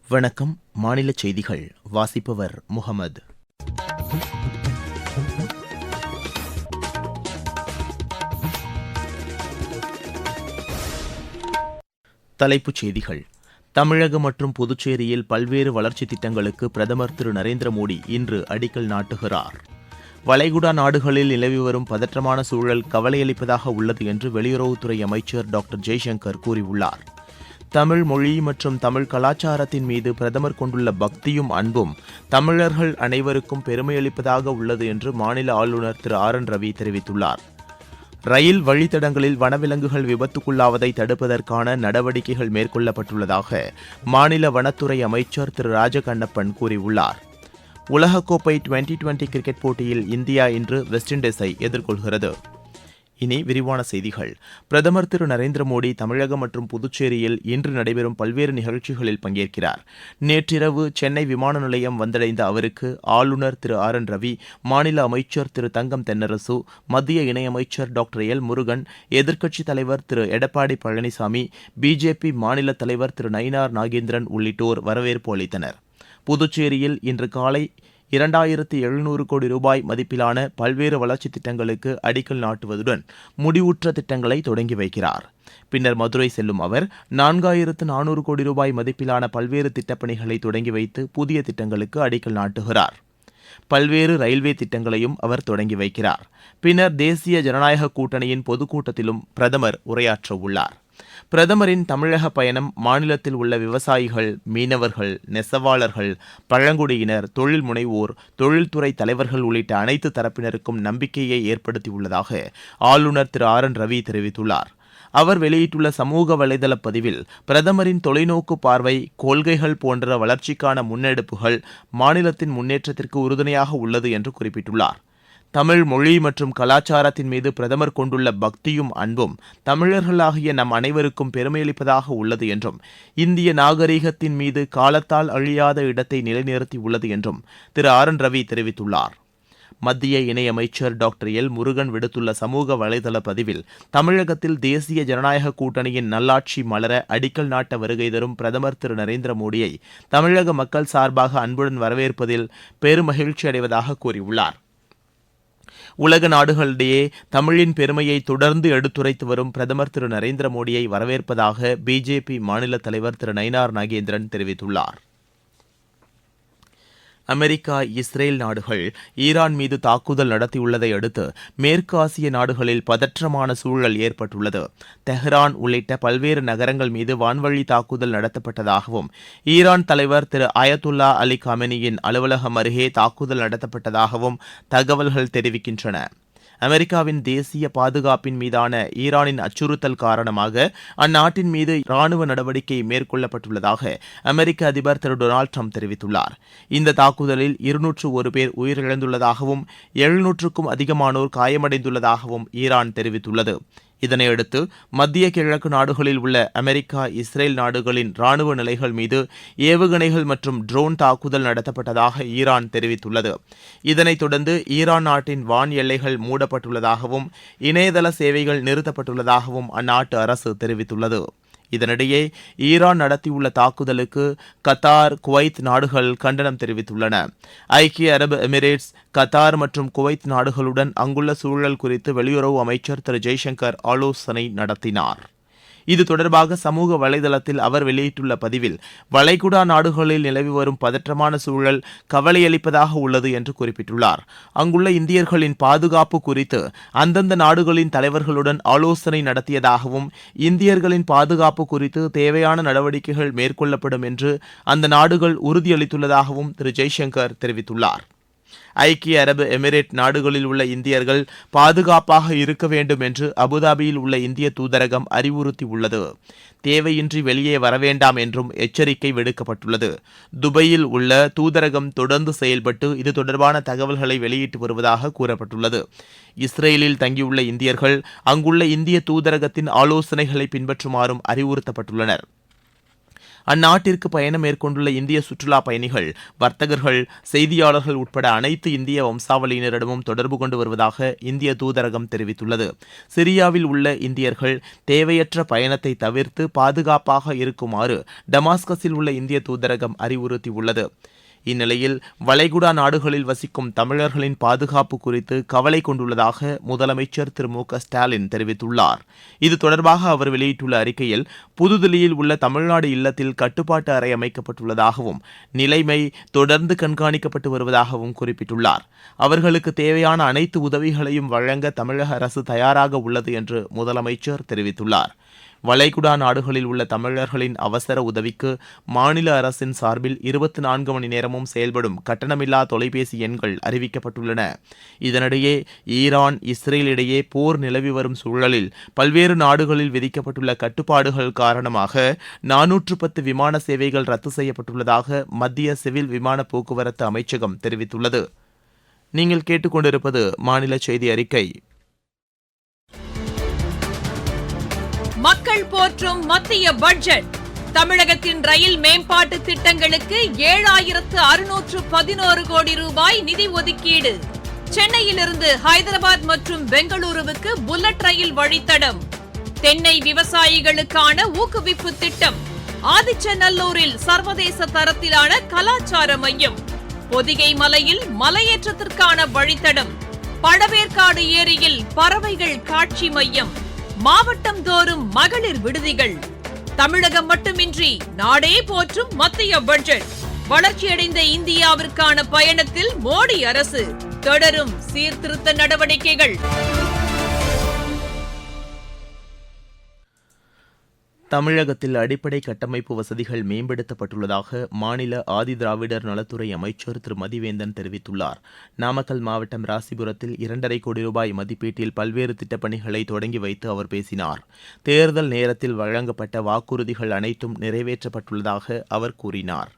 வணக்கம். மாநில செய்திகள் வாசிப்பவர் முகமது. தலைப்புச் செய்திகள். தமிழகம் மற்றும் புதுச்சேரியில் பல்வேறு வளர்ச்சித் திட்டங்களுக்கு பிரதமர் திரு நரேந்திர மோடி இன்று அடிக்கல் நாட்டுகிறார். வளைகுடா நாடுகளில் நிலவி வரும் பதற்றமான சூழல் கவலையளிப்பதாக உள்ளது என்று வெளியுறவுத்துறை அமைச்சர் டாக்டர் ஜெய்சங்கர் கூறியுள்ளார். தமிழ் மொழி மற்றும் தமிழ் கலாச்சாரத்தின் மீது பிரதமர் கொண்டுள்ள பக்தியும் அன்பும் தமிழர்கள் அனைவருக்கும் பெருமையளிப்பதாக உள்ளது என்று மாநில ஆளுநர் திரு ஆர் என் ரவி தெரிவித்துள்ளார். ரயில் வழித்தடங்களில் வனவிலங்குகள் விபத்துக்குள்ளாவதை தடுப்பதற்கான நடவடிக்கைகள் மேற்கொள்ளப்பட்டுள்ளதாக மாநில வனத்துறை அமைச்சர் திரு ராஜகண்ணப்பன் கூறியுள்ளார். உலகக்கோப்பை டுவெண்டி கிரிக்கெட் போட்டியில் இந்தியா இன்று வெஸ்ட் இண்டீஸை எதிர்கொள்கிறது. இனி விரிவான செய்திகள். பிரதமர் திரு நரேந்திர மோடி தமிழகம் மற்றும் புதுச்சேரியில் இன்று நடைபெறும் பல்வேறு நிகழ்ச்சிகளில் பங்கேற்கிறார். நேற்றிரவு சென்னை விமான நிலையம் வந்தடைந்த அவருக்கு ஆளுநர் திரு ஆர் என் ரவி, மாநில அமைச்சர் திரு தங்கம் தென்னரசு, மத்திய இணையமைச்சர் டாக்டர் எல் முருகன், எதிர்க்கட்சித் தலைவர் திரு எடப்பாடி பழனிசாமி, பிஜேபி மாநில தலைவர் திரு நயினார் நாகேந்திரன் உள்ளிட்டோர் வரவேற்பு அளித்தனர். புதுச்சேரியில் இன்று காலை 2700 கோடி ரூபாய் மதிப்பிலான பல்வேறு வளர்ச்சித் திட்டங்களுக்கு அடிக்கல் நாட்டுவதுடன் முடிவுற்ற திட்டங்களை தொடங்கி வைக்கிறார். பின்னர் மதுரை செல்லும் அவர் 4400 கோடி ரூபாய் மதிப்பிலான பல்வேறு திட்டப்பணிகளை தொடங்கி வைத்து புதிய திட்டங்களுக்கு அடிக்கல் நாட்டுகிறார். பல்வேறு ரயில்வே திட்டங்களையும் அவர் தொடங்கி வைக்கிறார். பின்னர் தேசிய ஜனநாயக கூட்டணியின் பொதுக்கூட்டத்திலும் பிரதமர் உரையாற்ற உள்ளார். பிரதமரின் தமிழக பயணம் மாநிலத்தில் உள்ள விவசாயிகள், மீனவர்கள், நெசவாளர்கள், பழங்குடியினர், தொழில் முனைவோர், தொழில்துறை தலைவர்கள் உள்ளிட்ட அனைத்து தரப்பினருக்கும் நம்பிக்கையை ஏற்படுத்தியுள்ளதாக ஆளுநர் திரு ஆர் என் ரவி தெரிவித்துள்ளார். அவர் வெளியிட்டுள்ள சமூக வலைதள பதிவில் பிரதமரின் தொலைநோக்கு பார்வை, கொள்கைகள் போன்ற வளர்ச்சிக்கான முன்னெடுப்புகள் மாநிலத்தின் முன்னேற்றத்திற்கு உறுதுணையாக உள்ளது என்று குறிப்பிட்டுள்ளார். தமிழ் மொழி மற்றும் கலாச்சாரத்தின் மீது பிரதமர் கொண்டுள்ள பக்தியும் அன்பும் தமிழர்களாகிய நம் அனைவருக்கும் பெருமையளிப்பதாக உள்ளது என்றும், இந்திய நாகரிகத்தின் மீது காலத்தால் அழியாத இடத்தை நிலைநிறுத்தி உள்ளது என்றும் திரு ஆர் என் ரவி தெரிவித்துள்ளார். மத்திய இணையமைச்சர் டாக்டர் எல் முருகன் விடுத்துள்ள சமூக வலைதள பதிவில், தமிழகத்தில் தேசிய ஜனநாயக கூட்டணியின் நல்லாட்சி மலர அடிக்கல் நாட்ட வருகை தரும் பிரதமர் திரு நரேந்திர மோடியை தமிழக மக்கள் சார்பாக அன்புடன் வரவேற்பதில் பெருமகிழ்ச்சி அடைவதாக கூறியுள்ளார். உலக நாடுகளிடையே தமிழின் பெருமையை தொடர்ந்து எடுத்துரைத்து வரும் பிரதமர் திரு நரேந்திர மோடியை வரவேற்பதாக பிஜேபி மாநில தலைவர் திரு நயினார் நாகேந்திரன் தெரிவித்துள்ளார். அமெரிக்கா, இஸ்ரேல் நாடுகள் ஈரான் மீது தாக்குதல் நடத்தியுள்ளதை அடுத்து மேற்கு ஆசிய நாடுகளில் பதற்றமான சூழல் ஏற்பட்டுள்ளது. தெஹ்ரான் உள்ளிட்ட பல்வேறு நகரங்கள் மீது வான்வழி தாக்குதல் நடத்தப்பட்டதாகவும், ஈரான் தலைவர் திரு அயத்துல்லா அலி காமெனியின் அலுவலகம் அருகே தாக்குதல் நடத்தப்பட்டதாகவும் தகவல்கள் தெரிவிக்கின்றன. அமெரிக்காவின் தேசிய பாதுகாப்பின் மீதான ஈரானின் அச்சுறுத்தல் காரணமாக அந்நாட்டின் மீது ராணுவ நடவடிக்கை மேற்கொள்ளப்பட்டுள்ளதாக அமெரிக்க அதிபர் திரு டொனால்டு ட்ரம்ப் தெரிவித்துள்ளார். இந்த தாக்குதலில் 201 பேர் உயிரிழந்துள்ளதாகவும் 700க்கும் அதிகமானோர் காயமடைந்துள்ளதாகவும் ஈரான் தெரிவித்துள்ளது. இதனையடுத்து மத்திய கிழக்கு நாடுகளில் உள்ள அமெரிக்கா, இஸ்ரேல் நாடுகளின் ராணுவ நிலைகள் மீது ஏவுகணைகள் மற்றும் ட்ரோன் தாக்குதல் நடத்தப்பட்டதாக ஈரான் தெரிவித்துள்ளது. இதனைத் தொடர்ந்து ஈரான் நாட்டின் வான் எல்லைகள் மூடப்பட்டுள்ளதாகவும் இணையதள சேவைகள் நிறுத்தப்பட்டுள்ளதாகவும் அந்நாட்டு அரசு தெரிவித்துள்ளது. இதனிடையே ஈரான் நடத்தியுள்ள தாக்குதலுக்கு கத்தார், குவைத் நாடுகள் கண்டனம் தெரிவித்துள்ளன. ஐக்கிய அரபு எமிரேட்ஸ், கத்தார் மற்றும் குவைத் நாடுகளுடன் அங்குள்ள சூழல் குறித்து வெளியுறவு அமைச்சர் திரு ஜெய்சங்கர் ஆலோசனை நடத்தினார். இது தொடர்பாக சமூக வலைதளத்தில் அவர் வெளியிட்டுள்ள பதிவில், வளைகுடா நாடுகளில் நிலவி வரும் பதற்றமான சூழல் கவலையளிப்பதாக உள்ளது என்று குறிப்பிட்டுள்ளார். அங்குள்ள இந்தியர்களின் பாதுகாப்பு குறித்து அந்தந்த நாடுகளின் தலைவர்களுடன் ஆலோசனை நடத்தியதாகவும், இந்தியர்களின் பாதுகாப்பு குறித்து தேவையான நடவடிக்கைகள் மேற்கொள்ளப்படும் என்று அந்த நாடுகள் உறுதியளித்துள்ளதாகவும் திரு ஜெய்சங்கர் தெரிவித்துள்ளார். ஐக்கிய அரபு எமிரேட் நாடுகளில் உள்ள இந்தியர்கள் பாதுகாப்பாக இருக்க வேண்டும் என்று அபுதாபியில் உள்ள இந்திய தூதரகம் அறிவுறுத்தியுள்ளது. தேவையின்றி வெளியே வரவேண்டாம் என்றும் எச்சரிக்கை விடுக்கப்பட்டுள்ளது. துபாயில் உள்ள தூதரகம் தொடர்ந்து செயல்பட்டு இது தொடர்பான தகவல்களை வெளியிட்டு வருவதாக கூறப்பட்டுள்ளது. இஸ்ரேலில் தங்கியுள்ள இந்தியர்கள் அங்குள்ள இந்திய தூதரகத்தின் ஆலோசனைகளை பின்பற்றுமாறும் அறிவுறுத்தப்பட்டுள்ளனர். அந்நாட்டிற்கு பயணம் மேற்கொண்டுள்ள இந்திய சுற்றுலா பயணிகள், வர்த்தகர்கள், செய்தியாளர்கள் உட்பட அனைத்து இந்திய வம்சாவளியினரிடமும் தொடர்பு கொண்டு வருவதாக இந்திய தூதரகம் தெரிவித்துள்ளது. சிரியாவில் உள்ள இந்தியர்கள் தேவையற்ற பயணத்தை தவிர்த்து பாதுகாப்பாக இருக்குமாறு டமாஸ்கஸில் உள்ள இந்திய தூதரகம் அறிவுறுத்தியுள்ளது. இந்நிலையில் வளைகுடா நாடுகளில் வசிக்கும் தமிழர்களின் பாதுகாப்பு குறித்து கவலை கொண்டுள்ளதாக முதலமைச்சர் திரு மு க ஸ்டாலின் தெரிவித்துள்ளார். இது தொடர்பாக அவர் வெளியிட்டுள்ள அறிக்கையில், புதுதில்லியில் உள்ள தமிழ்நாடு இல்லத்தில் கட்டுப்பாட்டு அறை அமைக்கப்பட்டுள்ளதாகவும் நிலைமை தொடர்ந்து கண்காணிக்கப்பட்டு வருவதாகவும் குறிப்பிட்டுள்ளார். அவர்களுக்கு தேவையான அனைத்து உதவிகளையும் வழங்க தமிழக அரசு தயாராக உள்ளது என்று முதலமைச்சர் தெரிவித்துள்ளார். வளைகுடா நாடுகளில் உள்ள தமிழர்களின் அவசர உதவிக்கு மாநில அரசின் சார்பில் 24 மணி நேரமும் செயல்படும் கட்டணமில்லா தொலைபேசி எண்கள் அறிவிக்கப்பட்டுள்ளன. இதனிடையே ஈரான், இஸ்ரேல் இடையே போர் நிலவி வரும் சூழலில் பல்வேறு நாடுகளில் விதிக்கப்பட்டுள்ள கட்டுப்பாடுகள் காரணமாக 410 விமான சேவைகள் ரத்து செய்யப்பட்டுள்ளதாக மத்திய சிவில் விமான போக்குவரத்து அமைச்சகம் தெரிவித்துள்ளது. நீங்கள் கேட்டுக்கொண்டிருப்பது மாநில செய்தி அறிக்கை. மக்கள் போற்றும் மத்திய பட்ஜெட். தமிழகத்தின் ரயில் மேம்பாட்டு திட்டங்களுக்கு 7611 கோடி ரூபாய் நிதி ஒதுக்கீடு. சென்னையிலிருந்து ஹைதராபாத் மற்றும் பெங்களூருவுக்கு புல்லட் ரயில் வழித்தடம். தென்னை விவசாயிகளுக்கான ஊக்குவிப்பு திட்டம். ஆதிச்சநல்லூரில் சர்வதேச தரத்திலான கலாச்சார மையம். பொதிகை மலையில் மலையேற்றத்திற்கான வழித்தடம். பழவேற்காடு ஏரியில் பறவைகள் காட்சி மையம். மாவட்டம் தோறும் மகளிர் விடுதிகள். தமிழகம் மட்டுமின்றி நாடே போற்றும் மத்திய பட்ஜெட். வளர்ச்சியடைந்த இந்தியாவிற்கான பயணத்தில் மோடி அரசு. தொடரும் சீர்திருத்த நடவடிக்கைகள். தமிழகத்தில் அடிப்படை கட்டமைப்பு வசதிகள் மேம்படுத்தப்பட்டுள்ளதாக மாநில ஆதிதிராவிடர் நலத்துறை அமைச்சர் திரு மதிவேந்தன் தெரிவித்துள்ளார். நாமக்கல் மாவட்டம் ராசிபுரத்தில் 2.5 கோடி ரூபாய் மதிப்பீட்டில் பல்வேறு திட்டப்பணிகளை தொடங்கி வைத்து அவர் பேசினார். தேர்தல் நேரத்தில் வழங்கப்பட்ட வாக்குறுதிகள் அனைத்தும் நிறைவேற்றப்பட்டுள்ளதாக அவர் கூறினார்.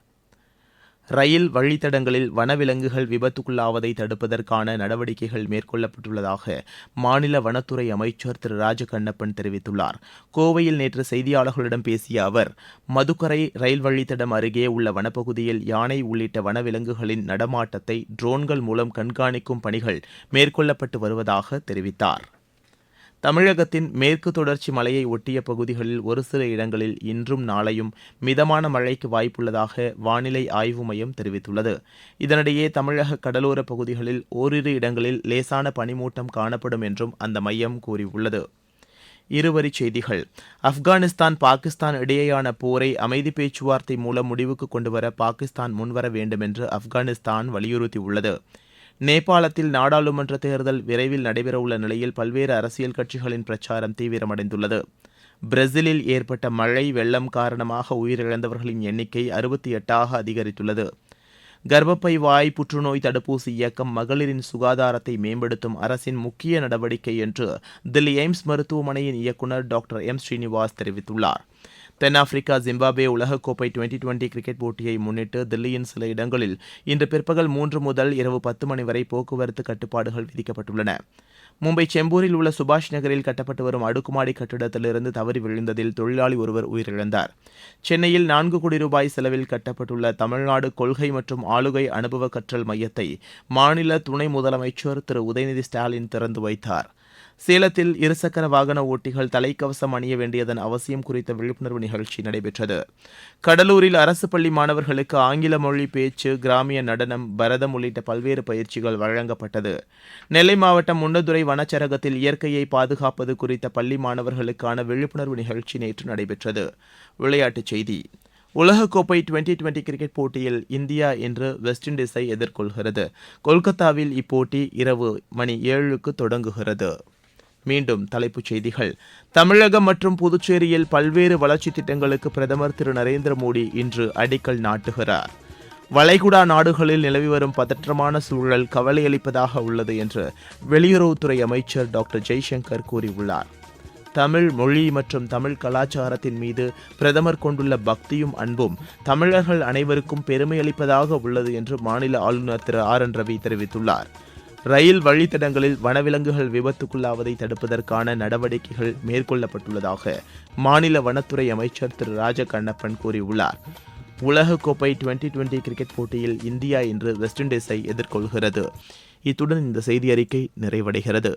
ரயில் வழித்தடங்களில் வனவிலங்குகள் விபத்துக்குள்ளாவதை தடுப்பதற்கான நடவடிக்கைகள் மேற்கொள்ளப்பட்டுள்ளதாக மாநில வனத்துறை அமைச்சர் திரு ராஜகண்ணப்பன் தெரிவித்துள்ளார். கோவையில் நேற்று செய்தியாளர்களிடம் பேசிய அவர், மதுக்கரை ரயில் வழித்தடம் அருகே உள்ள வனப்பகுதியில் யானை உள்ளிட்ட வனவிலங்குகளின் நடமாட்டத்தை ட்ரோன்கள் மூலம் கண்காணிக்கும் பணிகள் மேற்கொள்ளப்பட்டு வருவதாக தெரிவித்தார். தமிழகத்தின் மேற்கு தொடர்ச்சி மலையை ஒட்டிய பகுதிகளில் ஒரு சில இடங்களில் இன்றும் நாளையும் மிதமான மழைக்கு வாய்ப்புள்ளதாக வானிலை ஆய்வு மையம் தெரிவித்துள்ளது. இதனிடையே தமிழக கடலோர பகுதிகளில் ஓரிரு இடங்களில் லேசான பனிமூட்டம் காணப்படும் என்றும் அந்த மையம் கூறியுள்ளது. இருவரிச் செய்திகள். ஆப்கானிஸ்தான், பாகிஸ்தான் இடையேயான போரை அமைதி பேச்சுவார்த்தை மூலம் முடிவுக்கு கொண்டுவர பாகிஸ்தான் முன்வர வேண்டும் என்று ஆப்கானிஸ்தான் வலியுறுத்தியுள்ளது. நேபாளத்தில் நாடாளுமன்ற தேர்தல் விரைவில் நடைபெறவுள்ள நிலையில் பல்வேறு அரசியல் கட்சிகளின் பிரச்சாரம் தீவிரமடைந்துள்ளது. பிரேசிலில் ஏற்பட்ட மழை வெள்ளம் காரணமாக உயிரிழந்தவர்களின் எண்ணிக்கை 68ஆக அதிகரித்துள்ளது. கர்ப்பப்பை வாய் புற்றுநோய் தடுப்பூசி இயக்கம் மகளிரின் சுகாதாரத்தை மேம்படுத்தும் அரசின் முக்கிய நடவடிக்கை என்று தில்லி எய்ம்ஸ் மருத்துவமனையின் இயக்குநர் டாக்டர் எம் ஸ்ரீனிவாஸ் தெரிவித்துள்ளார். தென்னாப்பிரிக்கா ஜிம்பாப்வே உலகக்கோப்பை 2020 கிரிக்கெட் போட்டியை முன்னிட்டு தில்லியின் சில இடங்களில் இன்று பிற்பகல் 3 முதல் இரவு 10 மணி வரை போக்குவரத்து கட்டுப்பாடுகள் விதிக்கப்பட்டுள்ளன. மும்பை செம்பூரில் உள்ள சுபாஷ் நகரில் கட்டப்பட்டு வரும் அடுக்குமாடி கட்டிடத்திலிருந்து தவறி விழுந்ததில் தொழிலாளி ஒருவர் உயிரிழந்தார். சென்னையில் 4 கோடி ரூபாய் செலவில் கட்டப்பட்டுள்ள தமிழ்நாடு கொள்கை மற்றும் ஆளுகை அனுபவ கற்றல் மையத்தை மாநில துணை முதலமைச்சர் திரு உதயநிதி ஸ்டாலின் திறந்து வைத்தார். சேலத்தில் இருசக்கர வாகன ஓட்டிகள் தலைக்கவசம் அணிய வேண்டியதன் அவசியம் குறித்த விழிப்புணர்வு நிகழ்ச்சி நடைபெற்றது. கடலூரில் அரசு பள்ளி மாணவர்களுக்கு ஆங்கில மொழி பேச்சு, கிராமிய நடனம், பரதம் உள்ளிட்ட பல்வேறு பயிற்சிகள் வழங்கப்பட்டது. நெல்லை மாவட்டம் முன்னதுரை வனச்சரகத்தில் இயற்கையை பாதுகாப்பது குறித்த பள்ளி மாணவர்களுக்கான விழிப்புணர்வு நிகழ்ச்சி நேற்று நடைபெற்றது. விளையாட்டுச் செய்தி. உலகக்கோப்பை 2020 கிரிக்கெட் போட்டியில் இந்தியா இன்று வெஸ்ட் இண்டீஸை எதிர்கொள்கிறது. கொல்கத்தாவில் இப்போட்டி இரவு மணி 7க்கு தொடங்குகிறது. மீண்டும் தலைப்புச் செய்திகள். தமிழகம் மற்றும் புதுச்சேரியில் பல்வேறு வளர்ச்சித் திட்டங்களுக்கு பிரதமர் திரு நரேந்திர மோடி இன்று அடிக்கல் நாட்டுகிறார். வளைகுடா நாடுகளில் நிலவி வரும் பதற்றமான சூழல் கவலையளிப்பதாக உள்ளது என்று வெளியுறவுத்துறை அமைச்சர் டாக்டர் ஜெய்சங்கர் கூறியுள்ளார். தமிழ் மொழி மற்றும் தமிழ் கலாச்சாரத்தின் மீது பிரதமர் கொண்டுள்ள பக்தியும் அன்பும் தமிழர்கள் அனைவருக்கும் பெருமையளிப்பதாக உள்ளது என்று மாநில ஆளுநர் திரு ஆர் என் ரவி தெரிவித்துள்ளார். ரயில் வழித்தடங்களில் வனவிலங்குகள் விபத்துக்குள்ளாவதை தடுப்பதற்கான நடவடிக்கைகள் மேற்கொள்ளப்பட்டுள்ளதாக மாநில வனத்துறை அமைச்சர் திரு ராஜ கண்ணப்பன் கூறியுள்ளார். உலகக்கோப்பை டுவெண்டி கிரிக்கெட் போட்டியில் இந்தியா இன்று வெஸ்ட் இண்டீஸை எதிர்கொள்கிறது. இத்துடன் இந்த செய்தி அறிக்கை நிறைவடைகிறது.